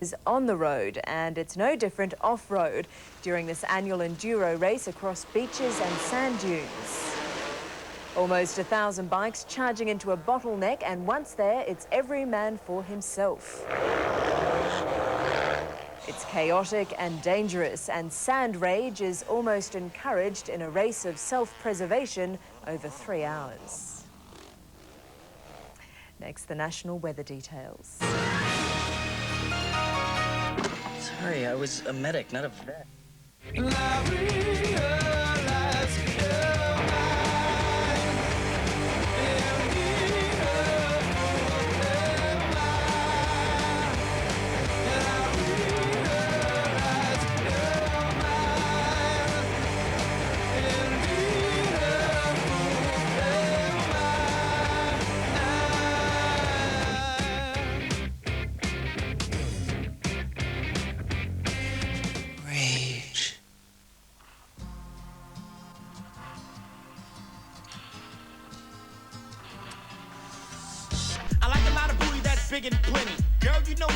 Is on the road, and it's no different off-road during this annual enduro race across beaches and sand dunes. Almost 1,000 bikes charging into a bottleneck, and once there, it's every man for himself. It's chaotic and dangerous, and sand rage is almost encouraged in a race of self-preservation over 3 hours. Next, the national weather details. Sorry, I was a medic, not a vet. Rage. I like a lot of booty that's big and plenty. Girl, you know